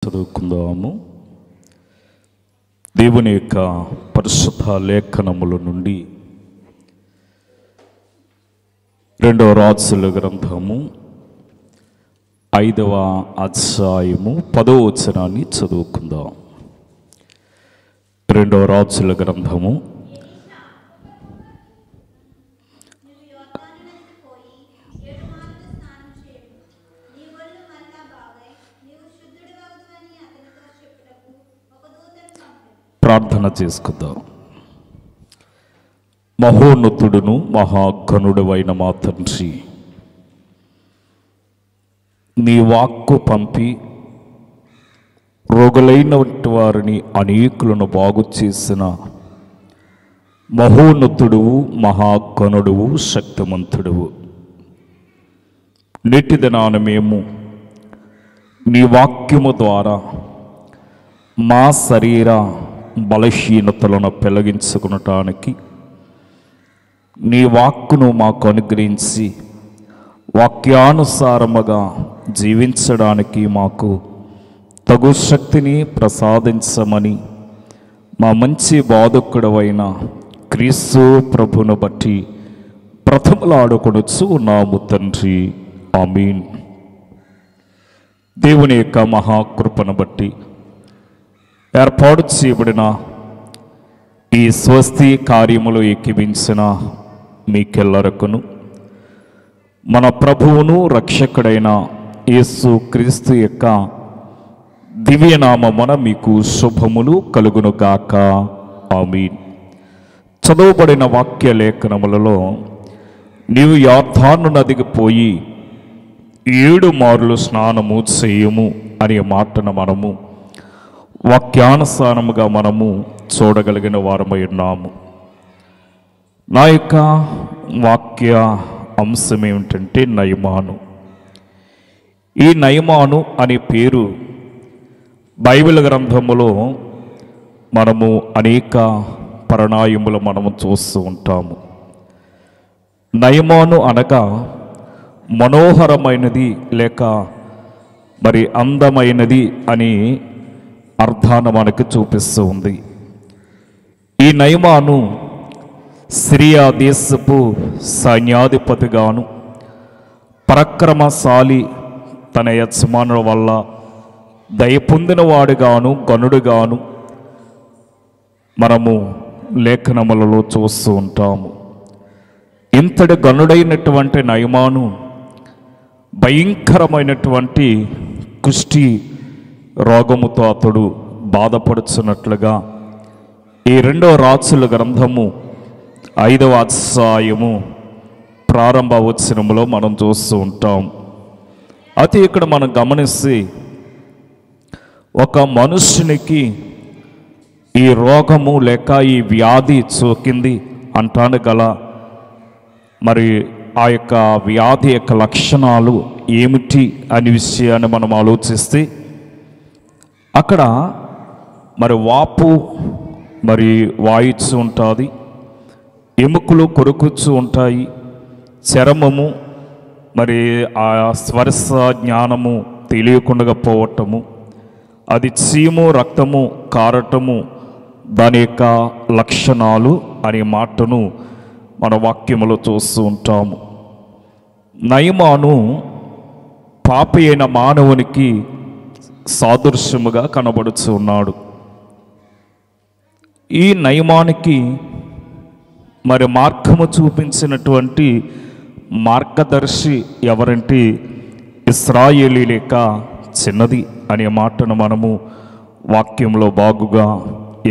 చదువుకుందాము. దేవుని యొక్క పరిశుద్ధ లేఖనముల నుండి 2వ రాజుల గ్రంథము 5వ అధ్యాయము 10వ వచనాన్ని చదువుకుందాం. 2వ రాజుల గ్రంథము ప్రార్థన చేసుకుందాం. మహోన్నతుడును మహాగణుడవైన మా తండ్రి, నీ వాక్కు పంపి రోగులైన వారిని అనేకులను బాగు చేసిన మహోన్నతుడువు, మహాగణుడువు, శక్తిమంతుడువు, నేటి దినాన మేము నీ వాక్యము ద్వారా మా శరీర బలహీనతలను పెళ్లగించుకునటానికి నీ వాక్కును మాకు అనుగ్రహించి వాక్యానుసారముగా జీవించడానికి మాకు తగు శక్తిని ప్రసాదించమని మా మంచి బోధకుడవైన క్రీస్తు ప్రభును బట్టి ప్రథమలాడుకొనుచు ఉన్నాము తండ్రి. ఆమీన్. దేవుని యొక్క మహాకృపను బట్టి ఏర్పాటు చేయబడిన ఈ స్వస్తి కార్యములు ఎక్కివించిన మీకెల్లరకును మన ప్రభువును రక్షకుడైన యేసు క్రీస్తు యొక్క దివ్యనామమున మీకు శుభములు కలుగునుగాక. ఆమీన్. చదవబడిన వాక్య లేఖనములలో నీవు యొర్దాను నదికి పోయి 7 మార్లు స్నానము చేయము అనే మాటను మనము వాక్యానుసారముగా మనము చూడగలిగిన వారమై ఉన్నాము. నా యొక్క వాక్య అంశం ఏమిటంటే నయమాను. ఈ నయమాను అనే పేరు బైబిల్ గ్రంథములో మనము అనేక పరిణామములు మనము చూస్తూ ఉంటాము. నయమాను అనగా మనోహరమైనది లేక మరి అందమైనది అని అర్థాన్ని మనకు చూపిస్తూ ఉంది. ఈ నయమాను సిరియా దేశపు సైన్యాధిపతిగాను పరాక్రమశాలి తన యజమానుల వల్ల దయ పొందినవాడుగాను గనుడుగాను మనము లేఖనములలో చూస్తూ ఉంటాము. ఇంతటి గనుడైనటువంటి నయమాను భయంకరమైనటువంటి కుష్టి రోగముతో అతడు బాధపడుచున్నట్లుగా ఈ 2వ రాజుల గ్రంథము 5వ అధ్యాయము ప్రారంభ వచనములో మనం చూస్తూ ఉంటాం. అయితే ఇక్కడ మనం గమనిస్తే ఒక మనుష్యునికి ఈ రోగము లేక ఈ వ్యాధి సోకింది అంటాను గల మరి ఆ యొక్క వ్యాధి యొక్క లక్షణాలు ఏమిటి అనే విషయాన్ని మనం ఆలోచిస్తే అక్కడ మరి వాపు మరి వాయిచ్చు ఉంటుంది, ఎముకలు కొరుకుచ్చు ఉంటాయి, చర్మము మరి ఆ స్పర్శ జ్ఞానము తెలియకుండా పోవటము, అది చీము రక్తము కారటము దాని యొక్క లక్షణాలు అనే మాటను మన వాక్యములో చూస్తూ ఉంటాము. నయమాను పాపి అయిన మానవునికి సాదృశ్యముగా కనబడుతూ ఉన్నాడు. ఈ నయమానికి మరి మార్గము చూపించినటువంటి మార్గదర్శి ఎవరంటే ఇశ్రాయేలీయుల యొక్క చిన్నది అనే మాటను మనము వాక్యంలో బాగుగా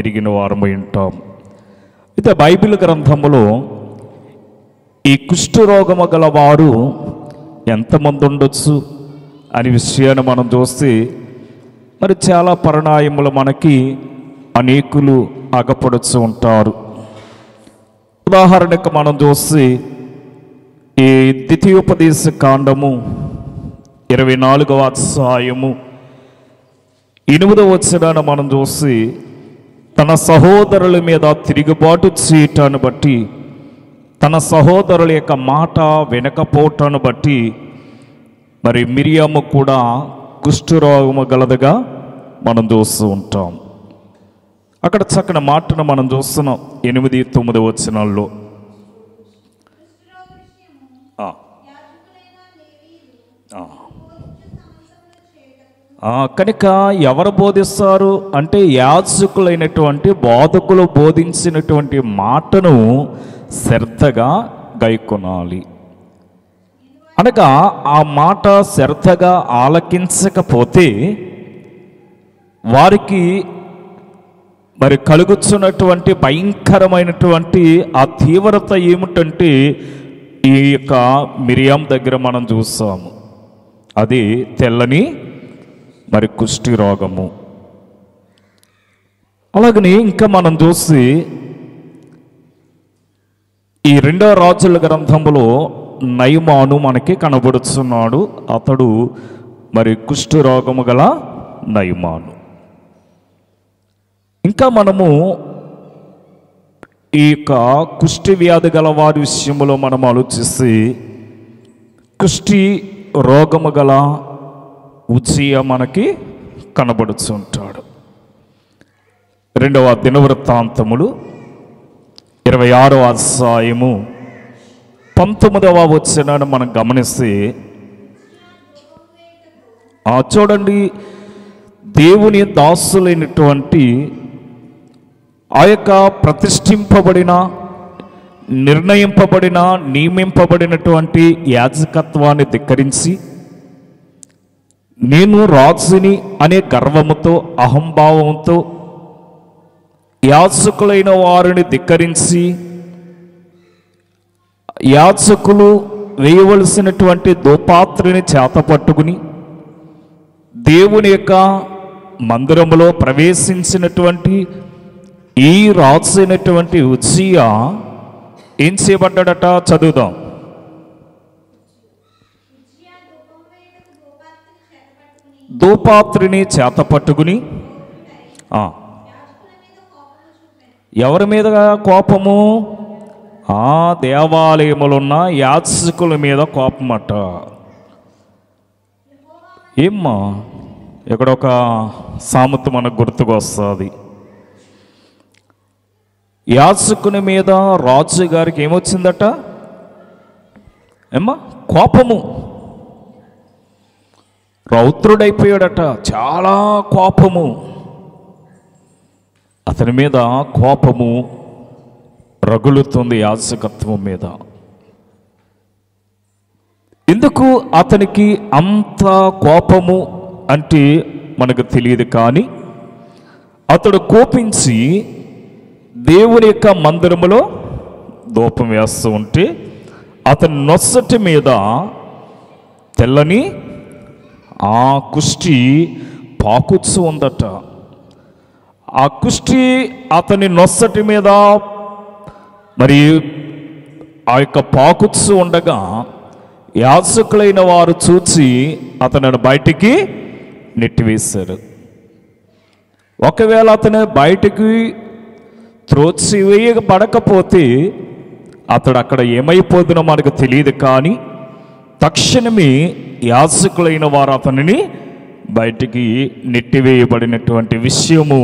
ఎరిగిన వారమై ఉంటాం. అయితే బైబిల్ గ్రంథములో ఈ కుష్ఠరోగము గల వారు ఎంతమంది ఉండొచ్చు అనే విషయాన్ని మనం చూస్తే మరి చాలా పరిణామములు మనకి అనేకులు అగపడుతూ ఉంటారు. ఉదాహరణకు మనం చూస్తే ఈ ద్వితీయోపదేశ కాండము 24వ అధ్యాయము 8వ వచనాన్ని మనం చూసి తన సహోదరుల మీద తిరుగుబాటు చేయటాన్ని బట్టి తన సహోదరుల యొక్క మాట వినకపోవటాన్ని బట్టి మరి మిరియాము కూడా కుష్ఠరోగము గలదుగా మనం చూస్తూ ఉంటాం. అక్కడ చక్కని మాటను మనం చూస్తున్నాం 8-9 వచనాల్లో. కనుక ఎవరు బోధిస్తారు అంటే యాజకులైనటువంటి బోధకులు బోధించినటువంటి మాటను శ్రద్ధగా గైకొనాలి. అనగా ఆ మాట శ్రద్ధగా ఆలకించకపోతే వారికి మరి కలుగుతున్నటువంటి భయంకరమైనటువంటి ఆ తీవ్రత ఏమిటంటే ఈ యొక్క మిరియాం దగ్గర మనం చూస్తాము. అది తెల్లని మరి కుష్టి రోగము. అలాగని ఇంకా మనం చూసి ఈ 2వ రాజుల గ్రంథంలో నయమాను మనకి కనబడుతున్నాడు. అతడు మరి కుష్టి రోగము గల నయమాను. ఇంకా మనము ఈ యొక్క కుష్టి వ్యాధి గల వారి విషయంలో మనం ఆలోచిస్తే కుష్టి రోగము గల ఉజ్జియా మనకి కనబడుతుంటాడు. 2వ దినవృత్తాంతములు 26వ అధ్యాయము 19వ వచనాన్ని మనం గమనిస్తే చూడండి, దేవుని దాసులైనటువంటి ఆ యొక్క ప్రతిష్ఠింపబడిన నిర్ణయింపబడిన నియమింపబడినటువంటి యాజకత్వాన్ని ధిక్కరించి నేను రాజుని అనే గర్వముతో అహంభావంతో యాజకులైన వారిని ధిక్కరించి యాజకులు వేయవలసినటువంటి ధూపాత్రిని చేతపట్టుకుని దేవుని యొక్క మందిరములో ప్రవేశించినటువంటి ఈ రాజు అయినటువంటి ఉజ్జియా ఏం చేయబడ్డాడట? చదువుదాం. ధూపాత్రిని చేతపట్టుకుని ఎవరి మీద కోపము? దేవాలయములున్న యాజకుల మీద కోపమట. ఏమ్మా, ఇక్కడ ఒక సామెత మనకు గుర్తుకు వస్తుంది. యాజకుని మీద రాజు గారికి ఏమొచ్చిందట? ఏమ్మా, కోపము. రౌద్రుడైపోయాడట, చాలా కోపము. అతని మీద కోపము రగులుతుంది యాజకత్వం మీద. ఎందుకు అతనికి అంత కోపము అంటే మనకు తెలియదు. కానీ అతడు కోపించి దేవుని యొక్క మందిరములో ధూపం వేస్తూ ఉంటే అతని నొసటి మీద తెల్లని ఆ కుష్టి పాకుచ్చు ఉందట. ఆ కుష్టి అతని నొసటి మీద మరి ఆ యొక్క పాకుచ్చు ఉండగా యాజకులైన వారు చూచి అతనిని బయటికి నెట్టివేశారు. ఒకవేళ అతను బయటికి త్రోసివేయబడకపోతే అతడు అక్కడ ఏమైపోతుందో మనకు తెలియదు. కానీ తక్షణమే యాజకులైన వారు అతనిని బయటికి నెట్టివేయబడినటువంటి విషయము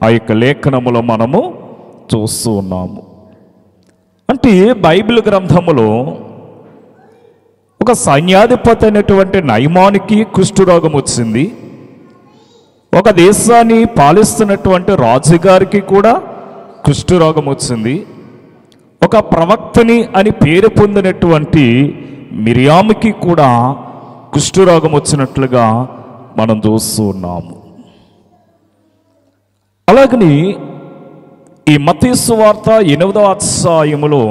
ఆ యొక్క లేఖనములో మనము చూస్తూ ఉన్నాము. అంటే బైబిల్ గ్రంథములో ఒక సైన్యాధిపతి అయినటువంటి నయమానికి కుష్ఠరోగం వచ్చింది. ఒక దేశాన్ని పాలిస్తున్నటువంటి రాజుగారికి కూడా కుష్ఠరోగం వచ్చింది. ఒక ప్రవక్తని అని పేరు పొందినటువంటి మిరియాముకి కూడా కుష్ఠరోగం వచ్చినట్లుగా మనం చూస్తూ ఉన్నాము. అలాగని ఈ మత్తయి సువార్త 8వ అధ్యాయములో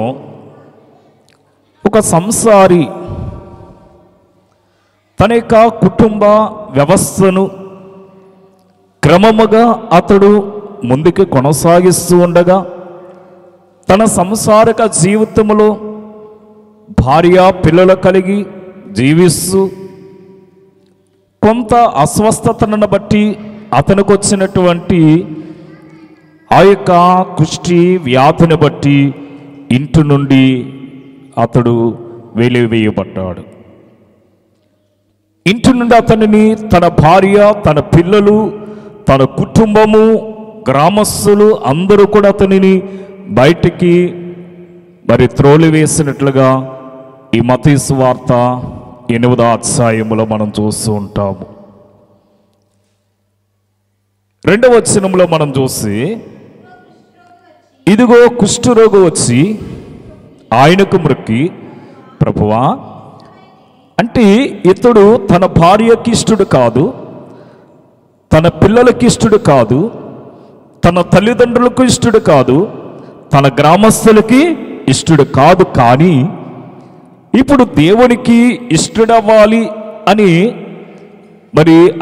ఒక సంసారి తన యొక్క కుటుంబ వ్యవస్థను క్రమముగా అతడు ముందుకు కొనసాగిస్తూ ఉండగా తన సంసారిక జీవితంలో భార్య పిల్లలు కలిగి జీవిస్తూ కొంత అస్వస్థతను బట్టి అతనికి వచ్చినటువంటి ఆ యొక్క కుష్టి వ్యాధిని బట్టి ఇంటి నుండి అతడు వెలివేయబడ్డాడు. ఇంటి నుండి అతనిని తన భార్య తన పిల్లలు తన కుటుంబము, గ్రామస్తులు అందరూ కూడా అతనిని బయటికి త్రోలివేసినట్లుగా ఈ మత్తయి సువార్త 8వ అధ్యాయములో మనం చూస్తూ ఉంటాము. 2వ వచనంలో మనం చూసి, ఇదిగో కుష్ఠరోగి వచ్చి ఆయనకు మ్రొక్కి, ప్రభువా, అంటే ఇతడు తన భార్యకి ఇష్టడు కాదు, తన పిల్లలకి ఇష్టడు కాదు, తన తల్లిదండ్రులకు ఇష్టడు కాదు, తన గ్రామస్తులకి ఇష్టడు కాదు. కానీ ఇప్పుడు దేవునికి ఇష్టడవ్వాలి అని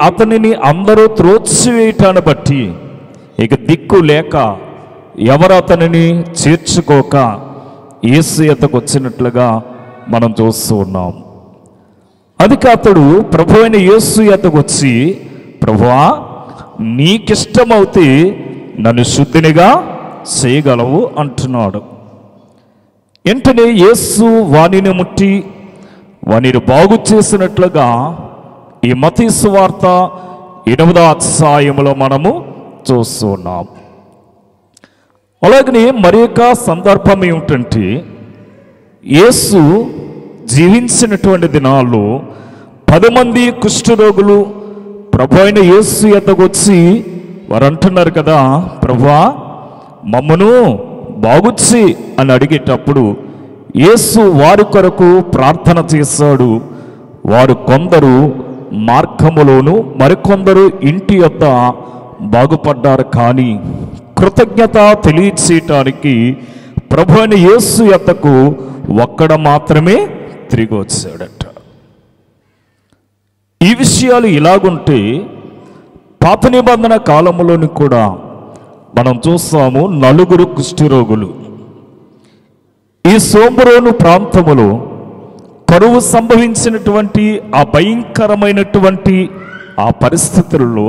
అతనిని అందరూ త్రోసివేయటాన్ని బట్టి ఇక దిక్కు లేక ఎవరు అతనిని చేర్చుకోక యేసు యొద్దకు వచ్చినట్లుగా మనం చూస్తూ ఉన్నాం. అందుకే అతడు ప్రభు అయిన యేసు యొద్దకు వచ్చి, ప్రభువా, నీకిష్టమవుతే నన్ను శుద్ధినిగా చేయగలవు అంటున్నాడు. వెంటనే యేసు వానిని ముట్టి వానిని బాగు చేసినట్లుగా ఈ మత్తయి సువార్త 8వ అధ్యాయములో మనము చూస్తున్నాం. అలాగనే మరి ఒక సందర్భం ఏమిటంటే, యేసు జీవించినటువంటి దినాల్లో 10 మంది కుష్ఠరోగులు ప్రభు అయిన యేసు యొద్దకు వచ్చి వారు అంటున్నారు కదా, ప్రభువా, మమ్మను బాగుచ్చి అని అడిగేటప్పుడు యేసు వారి కొరకు ప్రార్థన చేశాడు. వారు కొందరు మార్గములోను మరికొందరు ఇంటి యొద్ద బాగుపడ్డారు. కానీ కృతజ్ఞత తెలియచేయటానికి ప్రభు అయిన యేసు యొద్దకు ఒక్కడ మాత్రమే తిరిగి వచ్చాడట. ఈ విషయాలు ఇలాగుంటే పాత నిబంధన కాలంలోని కూడా మనం చూస్తాము. 4 కుష్ఠరోగులు ఈ సోంబ్రోను ప్రాంతములో కరువు సంభవించినటువంటి ఆ భయంకరమైనటువంటి ఆ పరిస్థితుల్లో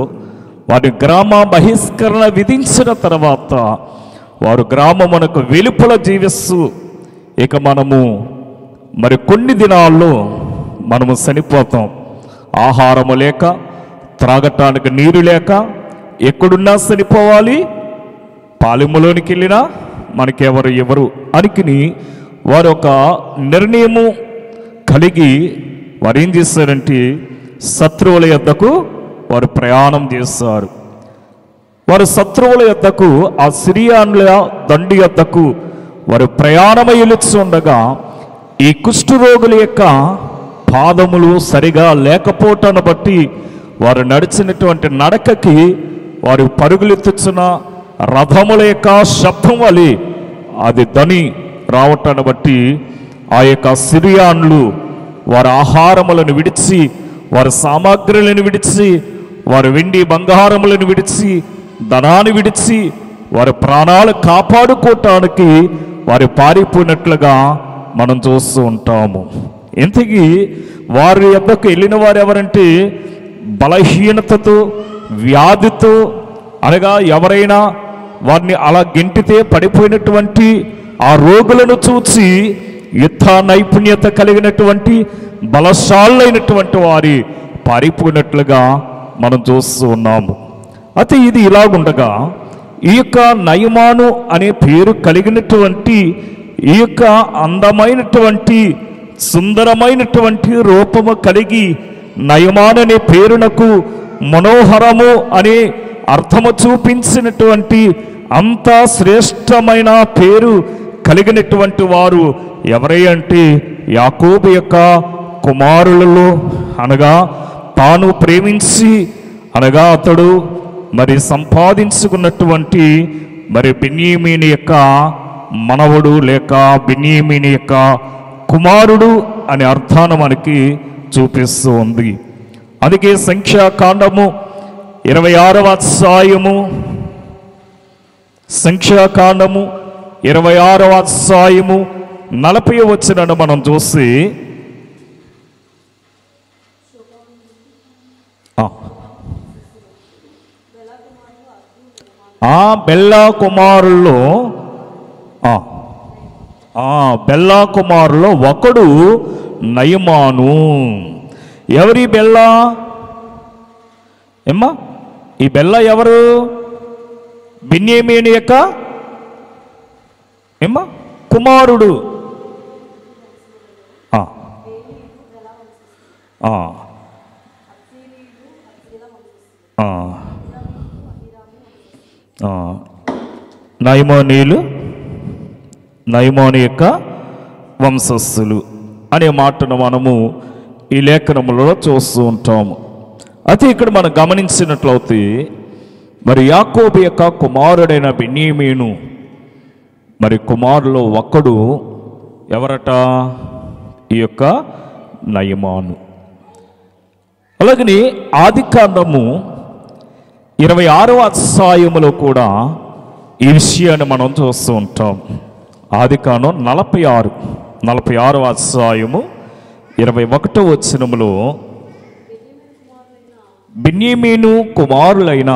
వారి గ్రామ బహిష్కరణ విధించిన తర్వాత వారు గ్రామమునకు వెలుపల జీవిస్తూ ఇక మనము కొన్ని దినాల్లో మనము చనిపోతాం. ఆహారము లేక, త్రాగటానికి నీరు లేక, ఎక్కడున్నా చనిపోవాలి, పాలెములోనికి వెళ్ళినా మనకెవరు ఎవరు అనికిని వారు ఒక నిర్ణయము కలిగి వారు ఏం చేశారంటే శత్రువుల యొద్దకు వారు ప్రయాణం చేస్తారు. వారు శత్రువుల యొద్దకు, ఆ సిరియానుల దండి యొద్దకు వారు ప్రయాణమై వెళుతుండగా ఈ కుష్ఠరోగుల యొక్క పాదములు సరిగా లేకపోవటాన్ని బట్టి వారు నడిచినటువంటి నడకకి వారు పరుగులెత్తుచున్న రథముల యొక్క శబ్దం వలె అది ధ్వని రావటాన్ని బట్టి ఆ యొక్క సిరియాన్లు వారి ఆహారములను విడిచి, వారి సామాగ్రులను విడిచి, వారి వెండి బంగారములను విడిచి, ధనాన్ని విడిచి వారి ప్రాణాలు కాపాడుకోవటానికి వారు పారిపోయినట్లుగా మనం చూస్తూ ఉంటాము. ఇంతకీ వారి యొద్దకు వెళ్ళిన వారు ఎవరంటే బలహీనతతో, వ్యాధితో, అనగా ఎవరైనా వారిని అలా గెంటితే పడిపోయినటువంటి ఆ రోగులను చూసి యుద్ధ నైపుణ్యత కలిగినటువంటి బలశాలైనటువంటి వారి పారిపోయినట్లుగా మనం చూస్తూ ఉన్నాము. అయితే ఇది ఇలాగుండగా ఈ యొక్క నయమాను అనే పేరు కలిగినటువంటి ఈ యొక్క అందమైనటువంటి సుందరమైనటువంటి రూపము కలిగి నయమాను అనే పేరునకు మనోహరము అనే అర్థము చూపించినటువంటి అంత శ్రేష్టమైన పేరు కలిగినటువంటి వారు ఎవరై అంటే యాకోబు యొక్క కుమారులలో, అనగా తాను ప్రేమించి అనగా అతడు సంపాదించుకున్నటువంటి బెన్యామీను యొక్క మనవడు లేక బెన్యామీను యొక్క కుమారుడు అనే అర్థాన్ని మనకి చూపిస్తూ ఉంది. అందుకే సంఖ్యాకాండము 26వ అధ్యాయము, సంఖ్యాకాండము 26వ అధ్యాయము 40వ వచనాన్ని మనం చూసి, బెల్లా కుమారుల్లో ఒకడు నయమాను. ఎవరి బెల్లా ఏమ్మా? ఈ బెల్ల ఎవరు? బెన్యామీను యొక్క ఏమ్మా కుమారుడు. నయమాను యొక్క వంశస్థులు అనే మాటను మనము ఈ లేఖనములో చూస్తూ ఉంటాము. అయితే ఇక్కడ మనం గమనించినట్లయితే మరి యాకోబు యొక్క కుమారుడైన బెన్యామీను మరి కుమారులో ఒక్కడు ఎవరట? ఈ యొక్క నయమాను. అలాగని ఆదికాండము 26వ అధ్యాయములో కూడా ఈ విషయాన్ని మనం చూస్తూ ఉంటాం. ఆదికాండం 46వ అధ్యాయము 21వ వచనములో బెన్యామీను కుమారులైన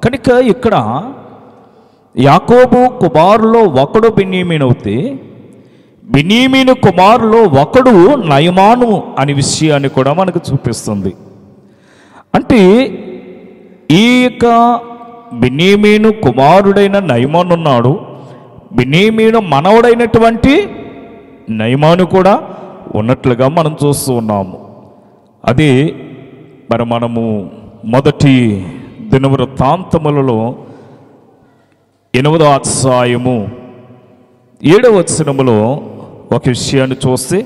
కనుక ఇక్కడ యాకోబు కుమారులో ఒకడు బెన్యామీను అవుతే బెన్యామీను కుమారులో ఒకడు నయమాను అనే విషయాన్ని కూడా మనకు చూపిస్తుంది. అంటే ఈ యొక్క బెన్యామీను కుమారుడైన నయమాను ఉన్నాడు, బెన్యామీను మనవడైనటువంటి నయమాను కూడా ఉన్నట్లుగా మనం చూస్తూ ఉన్నాము. అది మరి మనము మొదటి దినవృత్తాంతములలో 8వ అధ్యాయము 7వ వచనములో ఒక విషయాన్ని చూస్తే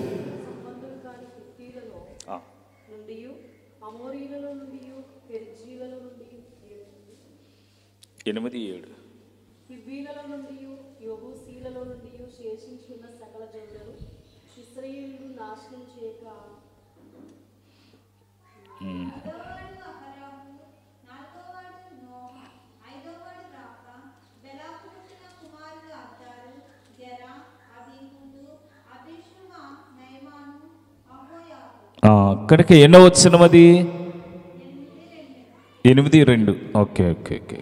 8:7 అక్కడికి ఎన్నో వచ్చినది 8:2. Okay okay okay.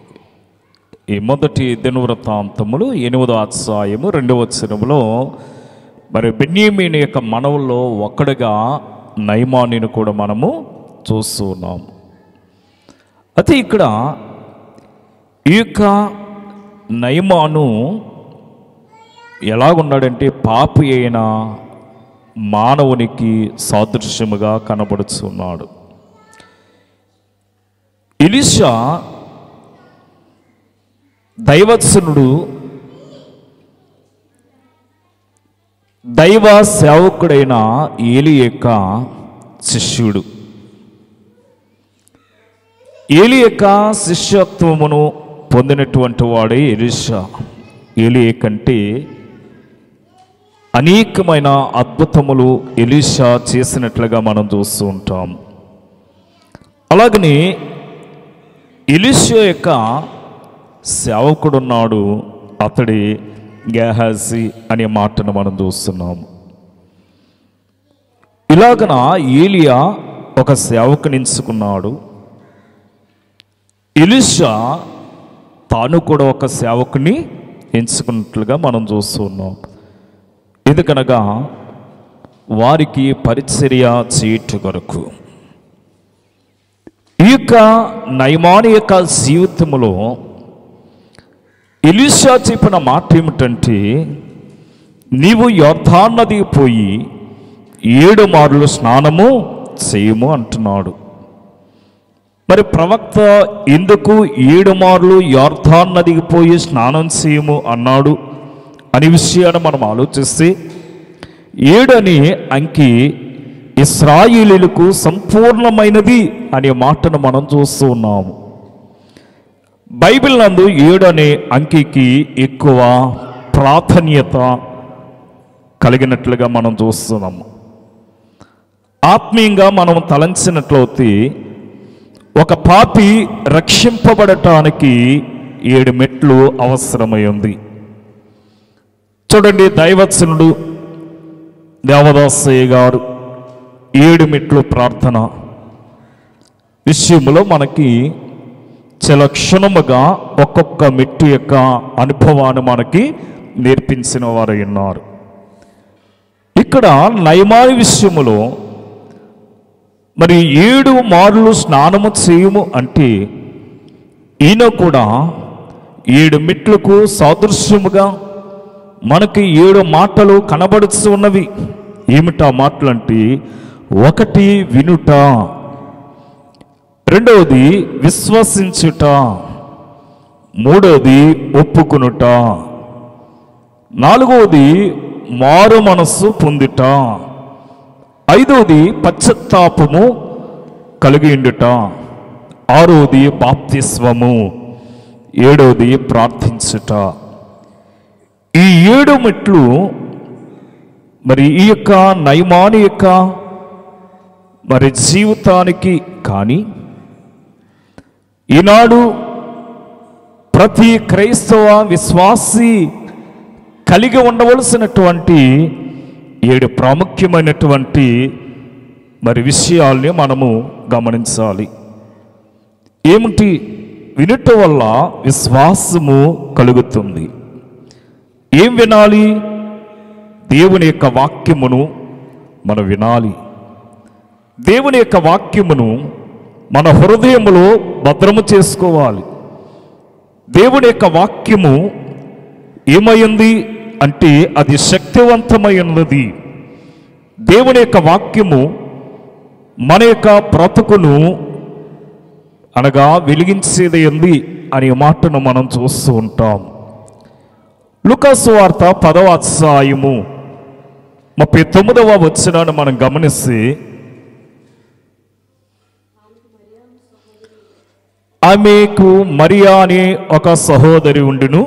ఈ మొదటి దినవృత్తాంతములు 8వ అధ్యాయము 2వ వచనములో మరి బెన్యామీను యొక్క మనవుల్లో ఒక్కడుగా నయమానును కూడా మనము చూస్తూ ఉన్నాము. అయితే ఇక్కడ ఈ యొక్క నయమాను ఎలాగున్నాడంటే పాపి అయిన మానవునికి సాదృశ్యముగా కనబడుతున్నాడు. ఎలీషా దైవత్సనుడు, దైవ సేవకుడైన ఏలీ యొక్క శిష్యుడు. ఏలీ యొక్క శిష్యత్వమును పొందినటువంటి వాడే ఎలీషా. ఏలీ కంటే అనేకమైన అద్భుతములు ఎలీషా చేసినట్లుగా మనం చూస్తూ ఉంటాం. అలాగని ఎలీషా యొక్క సేవకుడున్నాడు, అతడి గేహాజీ అనే మాటను మనం చూస్తున్నాము. ఇలాగన ఏలియా ఒక సేవకుని ఎంచుకున్నాడు, ఎలీషా తాను కూడా ఒక సేవకుని ఎంచుకున్నట్లుగా మనం చూస్తున్నాం. ఎందుకనగా వారికి పరిచర్య చేయుట కొరకు. ఈ యొక్క నయమాను యొక్క జీవితంలో ఎలీషా చెప్పిన మాట ఏమిటంటే, నీవు యొర్దాను నదికి పోయి 7 మార్లు స్నానము చేయము అంటున్నాడు. మరి ప్రవక్త ఎందుకు 7 మార్లు యొర్దాను నదికి పోయి స్నానం చేయము అన్నాడు అనే విషయాన్ని మనం ఆలోచిస్తే 7 అనే అంకి ఇశ్రాయేలీయులకు సంపూర్ణమైనది అనే మాటను మనం చూస్తూ ఉన్నాము. బైబిల్ నందు 7 అనే అంకికి ఎక్కువ ప్రాధాన్యత కలిగినట్లుగా మనం చూస్తున్నాము. ఆత్మీయంగా మనం తలంచినట్లయితే ఒక పాపి రక్షింపబడటానికి 7 మెట్లు అవసరమై ఉంది. చూడండి, దైవత్సనుడు దేవదాసయ్య గారు 7 మెట్లు ప్రార్థన విషయంలో మనకి చాలా క్షుణ్ణముగా ఒక్కొక్క మెట్టు యొక్క అనుభవాన్ని మనకి నేర్పించిన వారు ఉన్నారు. ఇక్కడ నయమాని విషయములో మరి 7 మార్లు స్నానము చేయము అంటే ఈయన కూడా 7 మెట్లకు సాదృశ్యముగా మనకి 7 మాటలు కనబడుతూ ఉన్నవి. ఏమిటా మాటలు అంటే, 1 వినుట, 2వది విశ్వసించుట, 3వది ఒప్పుకొనుట, 4వది మారు మనస్సు పొందుట, 5వది పశ్చాత్తాపము కలిగి ఉండుట, 6వది బాప్తిస్మము, 7వది ప్రార్థించుట. ఈ 7 మెట్లు మరి ఈ యొక్క నయమాని యొక్క మరి జీవితానికి కానీ ఈనాడు ప్రతి క్రైస్తవ విశ్వాసి కలిగి ఉండవలసినటువంటి 7 ప్రాముఖ్యమైనటువంటి మరి విషయాల్ని మనము గమనించాలి. ఏమిటి? వినుట వల్ల విశ్వాసము కలుగుతుంది. ఏం వినాలి? దేవుని యొక్క వాక్యమును మనం వినాలి. దేవుని యొక్క వాక్యమును మన హృదయములో భద్రము చేసుకోవాలి. దేవుని యొక్క వాక్యము ఏమైంది అంటే అది శక్తివంతమైనది. దేవుని యొక్క వాక్యము మన యొక్క బ్రతుకును అనగా వెలిగించేది ఉంది అనే మాటను మనం చూస్తూ ఉంటాం. లూకాసు వార్త 10వ అధ్యాయము 39వ వచనాన్ని మనం గమనిస్తే, ఆమెకు మరియా అనే ఒక సహోదరి ఉండును.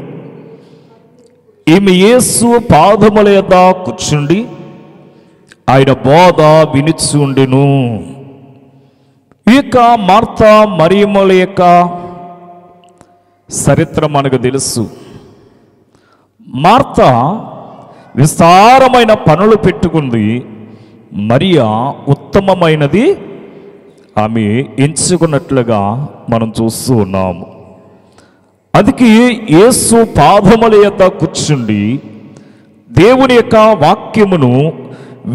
ఈమె యేసు పాదముల యొద్ద కూర్చుండి ఆయన బోధ వినుచుండెను. ఈ యొక్క మార్తా మరియమ్మల యొక్క చరిత్ర మనకు తెలుసు. మార్తా విస్తారమైన పనులు పెట్టుకుంది. మరియా ఉత్తమమైనది ఆమె ఎంచుకున్నట్లుగా మనం చూస్తూ ఉన్నాము. అందుకే యేసు పాదముల యొద్ద కూర్చుండి దేవుని యొక్క వాక్యమును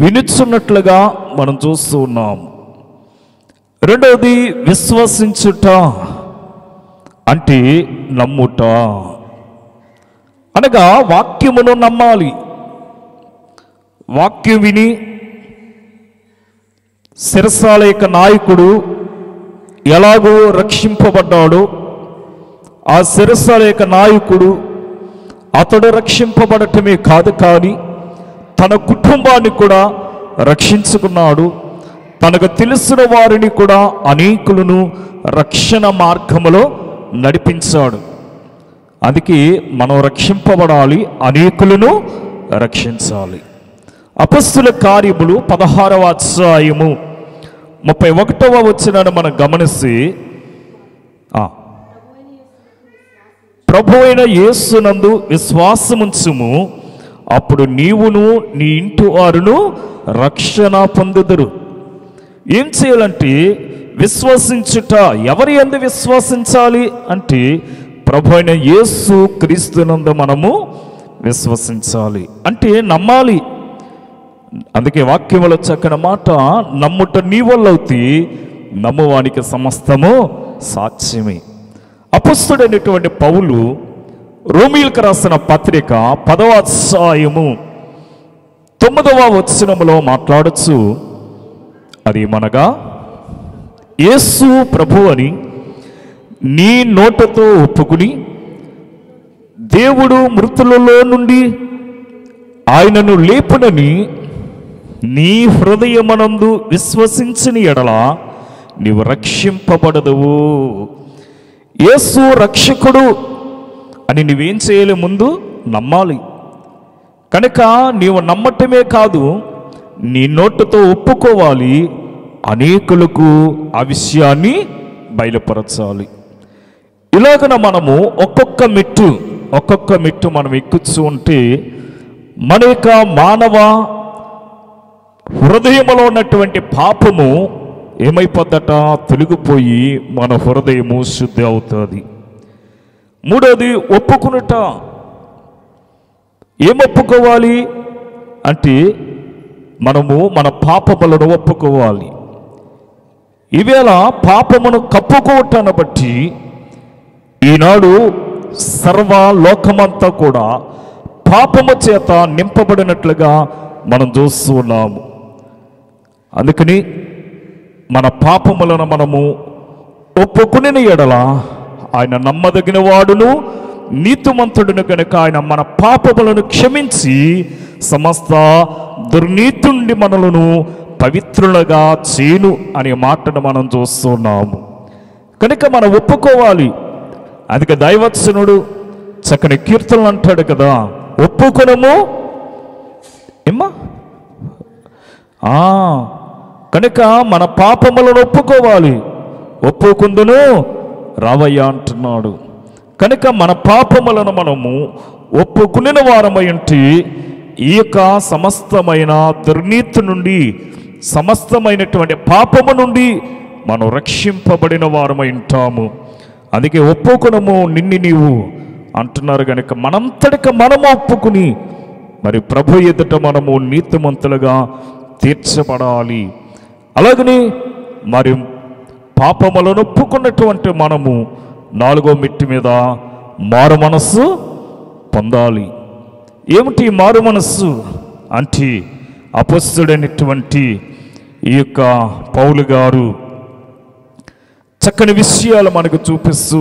వినుచున్నట్లుగా మనం చూస్తూ ఉన్నాము. 2వది విశ్వసించుట అంటే నమ్ముట, అనగా వాక్యమును నమ్మాలి. వాక్యం విని సిరసాల యొక్క నాయకుడు ఎలాగో రక్షింపబడ్డాడో ఆ సిరసాల యొక్క నాయకుడు అతడు రక్షింపబడటమే కాదు, కానీ తన కుటుంబాన్ని కూడా రక్షించుకున్నాడు. తనకు తెలిసిన వారిని కూడా అనేకులను రక్షణ మార్గములో నడిపించాడు. అందుకే మనం రక్షింపబడాలి, అనేకులను రక్షించాలి. అపొస్తలుల కార్యములు 16వ అధ్యాయము 31వ వచనాన్ని మనం గమనిస్తే, ప్రభువైన యేసునందు విశ్వాసముంచుము, అప్పుడు నీవును నీ ఇంటి వారును రక్షణ పొందుదురు. ఏం చేయాలంటే విశ్వసించుట. ఎవరి యందు విశ్వసించాలి అంటే ప్రభువైన యేసు క్రీస్తునందు మనము విశ్వసించాలి, అంటే నమ్మాలి. అందుకే వాక్యములో చక్కని మాట, నమ్ముట నీ వల్ల అవుతి, నమ్మువానికి సమస్తము సాధ్యమే. అపొస్తలుడైనటువంటి పౌలు రోమీయులకు రాసిన పత్రిక 10వ అధ్యాయము 9వ వచనములో మాట్లాడుచు, అది మనగా యేసు ప్రభు అని నీ నోటితో ఒప్పుకుని దేవుడు మృతులలో నుండి ఆయనను లేపునని నీ హృదయమనందు విశ్వసించిన ఎడల నీవు రక్షింపబడదువు. యేసు రక్షకుడు అని నువ్వేం చేయాలి? ముందు నమ్మాలి. కనుక నీవు నమ్మటమే కాదు, నీ నోటితో ఒప్పుకోవాలి, అనేకులకు ఆ విషయాన్ని బయలుపరచాలి. ఇలాగన మనము ఒక్కొక్క మెట్టు మనం ఎక్కుతూ ఉంటే మన యొక్క మానవ హృదయంలో ఉన్నటువంటి పాపము ఏమైపోద్దట? తొలగిపోయి మన హృదయము శుద్ధి అవుతుంది. మూడోది ఒప్పుకునుట. ఏం ఒప్పుకోవాలి అంటే మనము మన పాపములను ఒప్పుకోవాలి. ఈవేళ పాపమును కప్పుకోవటాన్ని బట్టి ఈనాడు సర్వ లోకమంతా కూడా పాపము చేత నింపబడినట్లుగా మనం చూస్తూ ఉన్నాము. అందుకని మన పాపములను మనము ఒప్పుకుని ఎడల ఆయన నమ్మదగిన వాడును నీతిమంతుడును కనుక ఆయన మన పాపములను క్షమించి సమస్త దుర్నీతి నుండి మనలను పవిత్రులుగా చేయును అనే మాటను మనం చూస్తున్నాము. కనుక మనం ఒప్పుకోవాలి. అందుకే దైవత్సనుడు చక్కని కీర్తనలు అంటాడు కదా, ఒప్పుకొనము ఏమ్మా. కనుక మన పాపములను ఒప్పుకోవాలి. ఒప్పుకుందును రావయ్య అంటున్నాడు. కనుక మన పాపములను మనము ఒప్పుకుని వారమై ఉంటే ఈ యొక్క సమస్తమైన దుర్నీతి నుండి, సమస్తమైనటువంటి పాపము నుండి మనం రక్షింపబడిన వారమై ఉంటాము. అందుకే ఒప్పుకునము నిన్ను నీవు అంటున్నారు. కనుక మనంతటిక మనము ఒప్పుకుని మరి ప్రభు ఎదుట మనము నీతిమంతులుగా తీర్చబడాలి. అలాగని మరి పాపములను ఒప్పుకున్నటువంటి మనము నాలుగో మెట్టు మీద మారు మనస్సు పొందాలి. ఏమిటి మారు మనస్సు అంటే అపొస్తలుడైనటువంటి ఈ యొక్క పౌలు గారు చక్కని విషయాలు మనకు చూపిస్తూ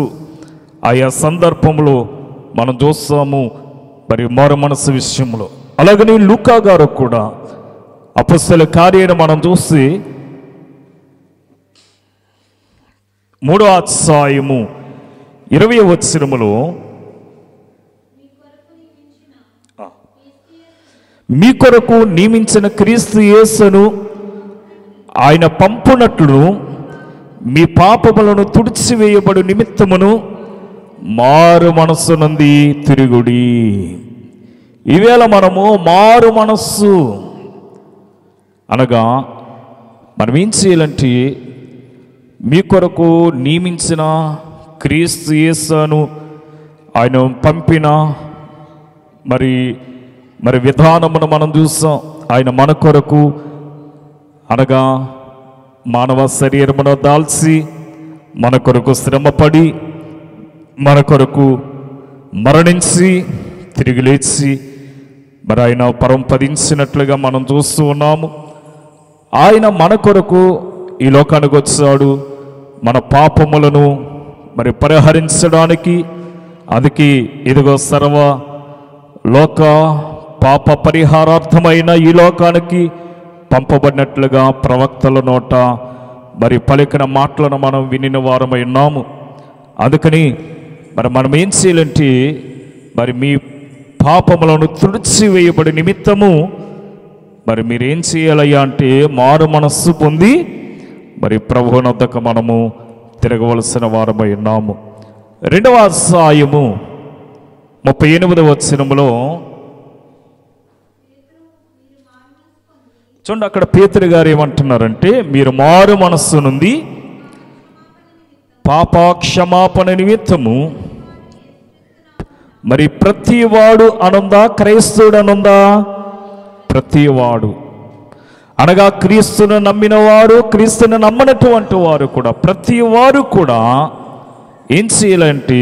ఆయా సందర్భంలో మనం చూస్తాము మరి మారు మనస్సు విషయంలో. అలాగని లూకా గారు కూడా అపొస్తలుల కార్యాన్ని మనం చూసి 3వ అధ్యాయము 20వ వచనములో మీ కొరకు నియమించిన క్రీస్తు యేసును ఆయన పంపునట్లు మీ పాపములను తుడిచివేయబడు నిమిత్తమును మారు మనస్సు నంది తిరుగుడి. ఈవేళ మనము మారు మనస్సు అనగా మనం ఏం చేయాలంటే మీ కొరకు నియమించిన క్రీస్తు యేసును ఆయన పంపిన మరి మరి విధానమును మనం చూసాం. ఆయన మన కొరకు అనగా మానవ శరీరమును దాల్చి మన కొరకు శ్రమపడి మన కొరకు మరణించి తిరిగి లేచి మరి ఆయన పరంపదించినట్లుగా మనం చూస్తూ ఉన్నాము. ఆయన మన కొరకు ఈ లోకానికి వచ్చాడు మన పాపములను మరి పరిహరించడానికి. అందుకే ఇదిగో సర్వ లోక పాప పరిహారార్థమైన ఈ లోకానికి పంపబడినట్లుగా ప్రవక్తల నోట మరి పలికిన మాటలను మనం వినిన వారమై ఉన్నాము. అందుకని మరి మనం ఏం చేయాలంటే మరి మీ పాపములను తుడిచివేయబడి నిమిత్తము మరి మీరేం చేయాలయ్యా అంటే మారు మనస్సు పొంది మరి ప్రభువునొద్దకు మనము తిరగవలసిన వారమై ఉన్నాము. 2వ అధ్యాయము 38వ వచనములో చూడండి, అక్కడ పేతురు గారు ఏమంటున్నారంటే మీరు మారు మనస్సు నుండి పాపక్షమాపణ నిమిత్తము మరి ప్రతివాడు అనుందా, క్రైస్తవుడు అనుందా? ప్రతివాడు అనగా క్రీస్తును నమ్మిన వారు, క్రీస్తుని నమ్మనటువంటి వారు కూడా ప్రతి వారు కూడా ఏం చేయాలంటే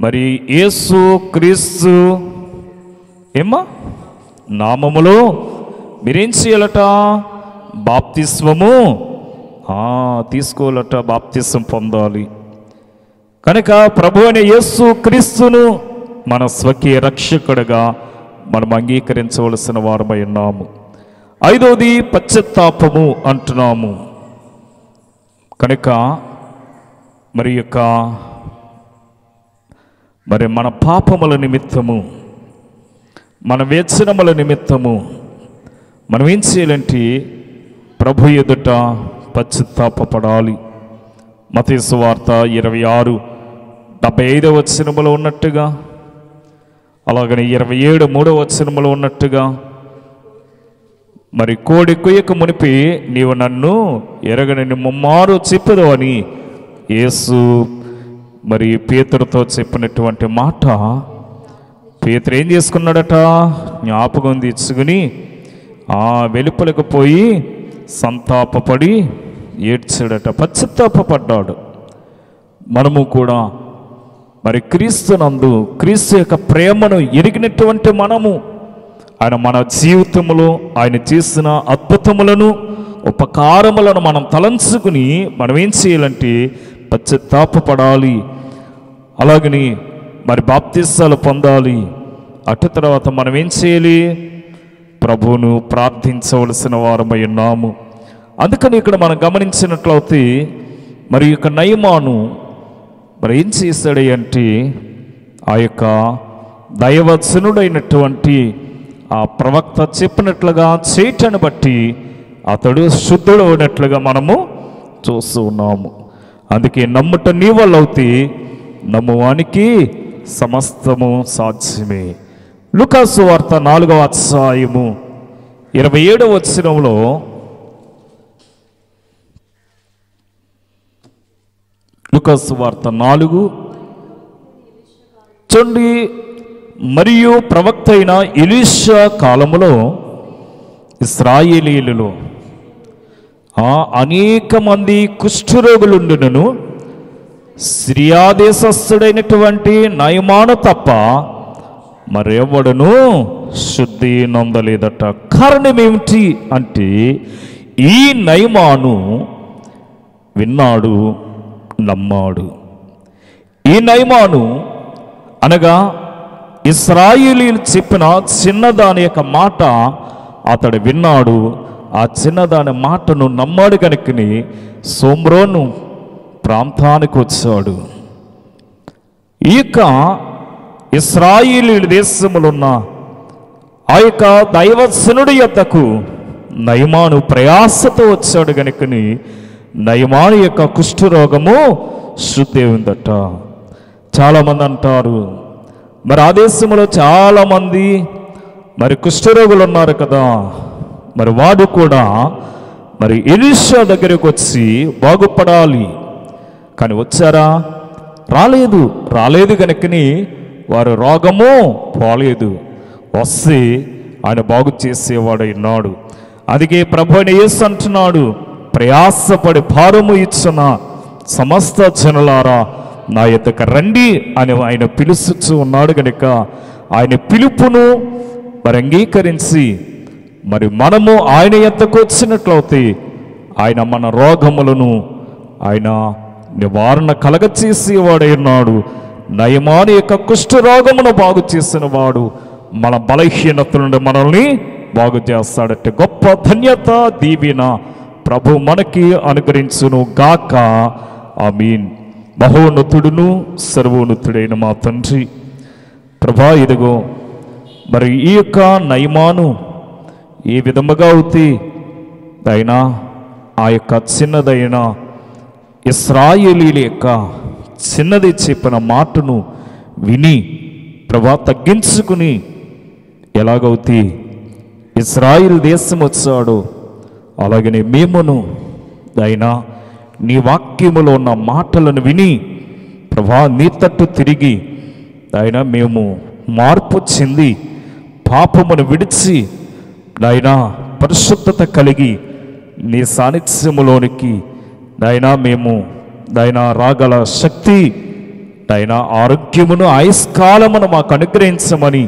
మరి యేసు క్రీస్తు ఏమ్మా నామములో మీరేం చేయాలట? బాప్తిస్మము తీసుకోవాలట, బాప్తిస్మం పొందాలి. కనుక ప్రభు అయిన యేసు క్రీస్తును మన స్వకీయ రక్షకుడిగా మనం అంగీకరించవలసిన వారమై ఉన్నాము. 5వది పశ్చాత్తాపము అంటున్నాము. కనుక మరి మన పాపముల నిమిత్తము, మన వ్యసనముల నిమిత్తము మనం ఏం చేయాలంటే ప్రభు ఎదుట పశ్చాత్తాపపడాలి. మత్తయి సువార్త 26:75 వచనములో ఉన్నట్టుగా, అలాగని 27 3వ వచనములో ఉన్నట్టుగా మరి కోడి కొయ్యక మునిపి నీవు నన్ను ఎరగనని ముమ్మారు చెప్పదు అని యేసు మరి పేతురుతో చెప్పినటువంటి మాట పేతురు ఏం చేసుకున్నాడట? జ్ఞాపకం తెచ్చుకుని వెలుపలకు పోయి సంతాపపడి ఏడ్చాడట, పశ్చాత్తాపడ్డాడు. మనము కూడా మరి క్రీస్తునందు క్రీస్తు యొక్క ప్రేమను ఎరిగినటువంటి మనము ఆయన మన జీవితంలో ఆయన చేసిన అద్భుతములను ఉపకారములను మనం తలంచుకుని మనం ఏం చేయాలంటే పశ్చాత్తాపపడాలి. అలాగని మరి బాప్తిసాలు పొందాలి. అటు తర్వాత మనం ఏం చేయాలి? ప్రభువును ప్రార్థించవలసిన వారమై ఉన్నాము. అందుకని ఇక్కడ మనం గమనించినట్లయితే మరి యొక్క నయమాను మరి ఏం చేశాడు అంటే ఆ యొక్క దైవజనుడైనటువంటి ఆ ప్రవక్త చెప్పినట్లుగా చేయటాన్ని బట్టి అతడు శుద్ధుడు అయినట్లుగా మనము చూస్తూ ఉన్నాము. అందుకే నమ్ముట నీ వల్ల అవుతే నమ్మువానికి సమస్తము సాధ్యమే. లూకాసు వార్త 4వ అధ్యాయము 27వ వచనంలో లూకాసు వార్త 4 చూడండి. మరియు ప్రవక్త అయిన ఎలీషా కాలములో ఇశ్రాయేలీయులలో అనేక మంది కుష్ఠరోగులుండును. సిరియా దేశస్థుడైనటువంటి నయమాను తప్ప మరెవడను శుద్ధి నొందలేదట. కారణం ఏమిటి అంటే ఈ నయమాను విన్నాడు, నమ్మాడు. ఈ నయమాను అనగా ఇశ్రాయేలీయులు చెప్పిన చిన్నదాని యొక్క మాట అతడు విన్నాడు. ఆ చిన్నదాని మాటను నమ్మాడు కనుకని సోమ్రోను ప్రాంతానికి వచ్చాడు. ఈ యొక్క ఇశ్రాయేలీయుల దేశములో ఉన్న ఆ యొక్క దైవజనుడి యొద్దకు నయమాను ప్రయాసతో వచ్చాడు కనుకని నయమాను యొక్క కుష్ఠరోగము శుద్ధి ఉందట. చాలామంది అంటారు మరి ఆ దేశంలో చాలామంది మరి కుష్ఠరోగులు ఉన్నారు కదా, మరి వాడు కూడా మరి ఎలీషా దగ్గరికి వచ్చి బాగుపడాలి. కానీ వచ్చారా? రాలేదు కనుకని వారు రోగము పోలేదు. వస్తే ఆయన బాగు చేసేవాడు ఉన్నాడు. అందుకే ప్రభు అయిన యేసు అంటున్నాడు, ప్రయాసపడి భారము ఇచ్చిన సమస్త జనులారా నా యొద్దకు రండి అని ఆయన పిలుస్తూ ఉన్నాడు. కనుక ఆయన పిలుపును మరి అంగీకరించి మరి మనము ఆయన యొద్దకు వచ్చినట్లయితే ఆయన మన రోగములను ఆయన నివారణ కలగచేసేవాడై ఉన్నాడు. నయమాను యొక్క కుష్ఠరోగమును బాగు చేసిన వాడు మన బలహీనత నుండి మనల్ని బాగు చేస్తాడంటే గొప్ప ధన్యత దీవెన ప్రభు మనకి అనుగ్రహించును గాక. ఆమీన్. మహోన్నతుడును సర్వోన్నతుడైన మా తండ్రి ప్రభా, ఇదిగో మరి ఈ యొక్క నయమాను ఏ విధముగా అవుతే అయినా ఆ యొక్క చిన్నదైన ఇశ్రాయేలీయుల యొక్క చిన్నది చెప్పిన మాటను విని ప్రభా తగ్గించుకుని ఎలాగవుతే ఇశ్రాయేలు దేశం వచ్చాడో అలాగనే మేమును అయినా నీ వాక్యములో ఉన్న మాటలను విని ప్రభా నీ తట్టు తిరిగి అయినా మేము మార్పు చెంది పాపమును విడిచి అయినా పరిశుద్ధత కలిగి నీ సాన్నిధ్యములోనికి అయినా మేము అయినా రాగల శక్తి అయినా ఆరోగ్యమును ఆయుష్కాలమును మాకు అనుగ్రహించమని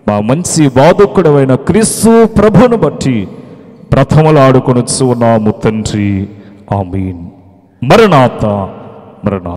మా మంచి బోధకుడు అయిన క్రీస్తు ప్రభువును బట్టి బ్రతములాడుకొనుచు ఉన్నాము తండ్రి. ఆమీన్. మరణాత.